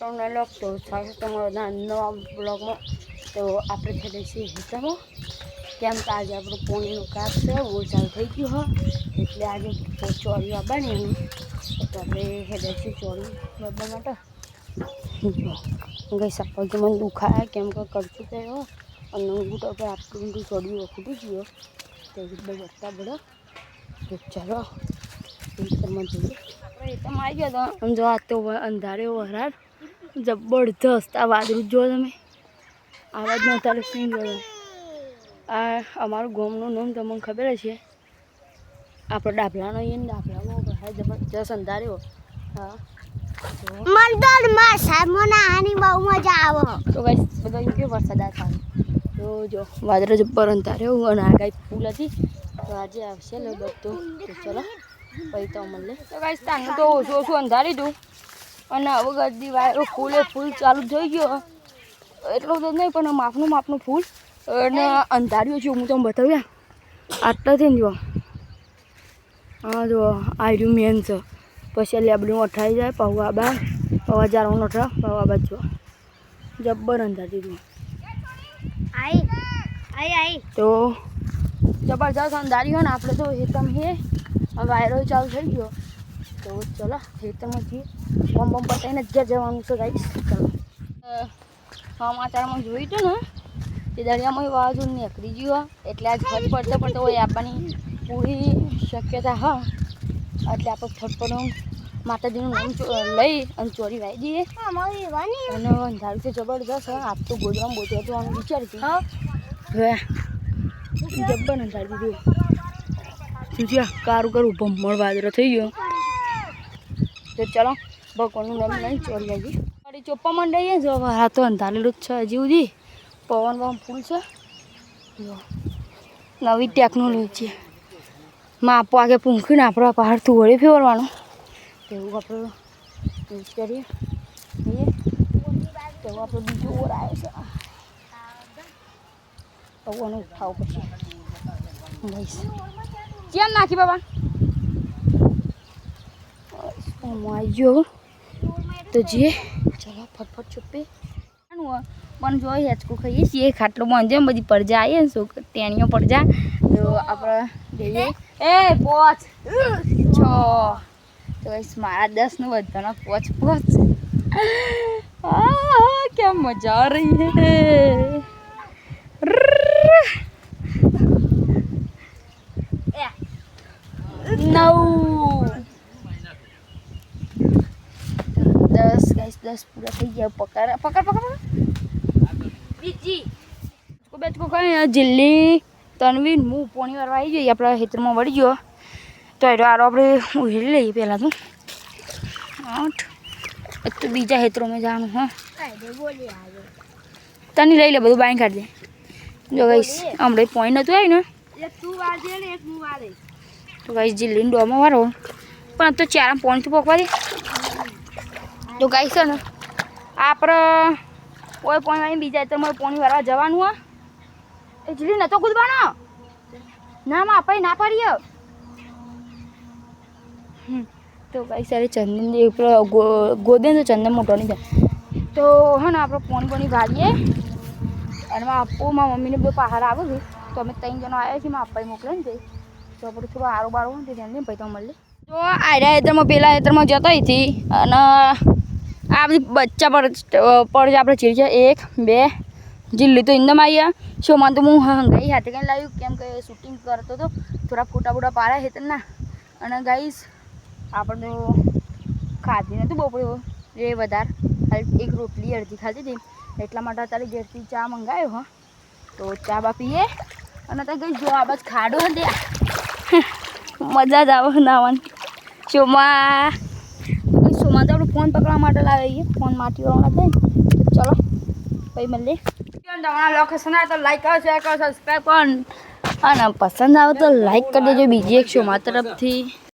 તમને લખતો થાય તમારા નવા બ્લોગમાં તો આપણે થઈ જઈશું હિતામાં કેમ કે આજે આપણું પોણીનું કાપ છે ઓછા થઈ ગયું હોય એટલે આજે ચોરી આવવાની એનું તો આપણે હેડેથી ચોરી બાબા માટે ગઈ સપોઝ મને દુખાય કેમ કે કરતું થયો અને ઊંઘું તો આપણું ઊંઘું ચોરી ફૂટી ગયો તો બધા બરતા બધો તો ચાલો ખેતરમાં જઈએ આપણે ખેતરમાં આવી ગયા હતા અને જો આ તો અંધારે વરાળ જબરદસ્ત આ વાદળું જો તમે આવાજમાં અત્યારે શું જોડે આ અમારું ગામનું નામ તમને ખબર છે આપણે ડાભલાનો એ ડાભલામાં વરાળ જબરદસ્ત અંધાર્યો હા તો ગાઈસ બધા એમ કે વરસાદ આવે તો જો વાદળ જબ્બર અંધાર્યો અને આગાહી ફૂલ હતી તો આજે આવશે લગભગ તો ચલો પછી તો મળે તો ગાઈસ તાનું તો ઓછું ઓછું અંધારી દઉં અને હવે ગરદી વાયરો ફૂલ ચાલુ થઈ ગયો એટલું તો નહીં પણ માપનું ફૂલ અને અંધાર્યું છે હું તમને બતાવ્યા આટલા થઈને જો હા જો આર્યું મેન છે પછી લેબડું અઠાઈ જાય પૌવા બાર પૌવા જારવાનું અઠા પૌવા બાદ જો જબ્બર અંધારી દીધું તો જબરજસ્ત અંધારી હોય ને આપણે તો હેતમ હે વાયરો ચાલુ થઈ ગયો તો ચલો ખેતરમાં જઈએ બમ પતાવીને જ જવાનું છે ગાઈસ ચાલો સમાચારમાં જોયું હતું ને કે દરિયામાં વાવાઝોડું નીકળી ગયું એટલે આજ ફટ પડતો હોય આપવાની પૂરી શક્યતા હા એટલે આપણે ફટફટ માતાજીનું નામ લઈ અને ચોરી વાઈ દઈએ અને અંધારું તો જબરદસ્ત આપ તો ગોદરામાં બોતરા જવાનું વિચારતી હવે જબ્બર અંધારી દીધું શું કારું ભમણ વાદળો થઈ ગયો તો ચાલો ભગવાનનું નામ નહીં ચોરી આવી મારી ચોપ્પા મંડાઈએ જો હા તો અંધારેલું જ છે હજી સુધી પવન ફૂલ છે નવી ટેકનોલોજી માપો આગે પૂંખીને આપણે પહાડથી વળી ફેરવાનું એવું આપણે યુઝ કરીએ તો આપણે બીજું ઓર આવે છે ભગવાનનું ખાવ પછી લઈશ કેમ નાખી બાબા આવી ગયો તો જે ચાલો ફટફટ છુપી પણ જો હેચકું ખાઈએ છીએ ખાટલો બાંધે બધી પડજા આવીએ ને શું ટેણીઓ પડજા તો આપણે જઈએ એ પોચ છ તો મારા 10 નું બધાના પોચ क्या मजा आ रही है 10 गाइस 10 पूरा થઈ ગયા પકડ બીજી બેચકો કઈ જિલ્લી તનવીર હું પોણી વાળવા આવી જઈએ આપણા ખેતરમાં વળી ગયો તો એ આરો આપણે ઉહેરી લઈએ પહેલાં તો 8 તો બીજા ખેતરોમાં જવાનું હા તને લઈ લે બધું બાઈ કાઢી દે જો ગાઈસ હમણાં પોઈન્ટ નહોતું આવ્યું ને તો ગાઈસ જિલ્લીને ડોમાં વાળો પણ તો ચાર પોઈન્ટ તો પકવા દે તો ગાઈસ છે ને આપણે કોઈ પોઈન્ટ વાળી બીજા ખેતરમાં પોણી વાળવા જવાનું હા એ જિલ્લી નતો કૂદવાનો ના માં આપણે ના પાડીએ તો ગાઈસ સારે ચંદન પેલો ગોદે તો ચંદન મોટો નહીં થાય તો હા ને આપણે પોણી ભાગીએ અને મારા મમ્મીને બધું પહાડ આવે છે તો અમે 3 જણા આવ્યા છીએ મારા પપ્પાએ મોકલે ને તો આપણે થોડું આરો બારો હોય ધ્યાન દે પછી તો મળે તો આર્યા ખેતરમાં પેલા ખેતરમાં જતા હતી અને આ બધી બચ્ચા પર આપણે ચીરી 1 2 જિલ્લી તો ઇન્દમ આવ્યા શોમાં તો હું હંગાઈ હાથે કંઈ લાવ્યું કેમ કે શૂટિંગ કરતો હતો થોડા ફોટા પાડ્યા ખેતરના અને ગાઈસ આપણે તો ખાધી નહોતું બપોરે એ વધારે એક રોટલી અડધી ખાધી હતી એટલા માટે અત્યારે ઘેરથી ચા મંગાવ્યો હા તો ચા બા પીએ અને ત્યાં કંઈ જો આ બાદ ખાડો હતી મજા જ આવે નાવાની શોમાં તો આપણે ફોન પકડવા માટે લાવીએ ફોન માટી વાળવાના થાય ચલો પછી મળીએ તમારા લોકેશન આવે તો લાઈક કરો શેર કરો સબસ્ક્રાઈબ કરો અને પસંદ આવે તો લાઈક કરી દેજો બીજી એક શોમાં તરફથી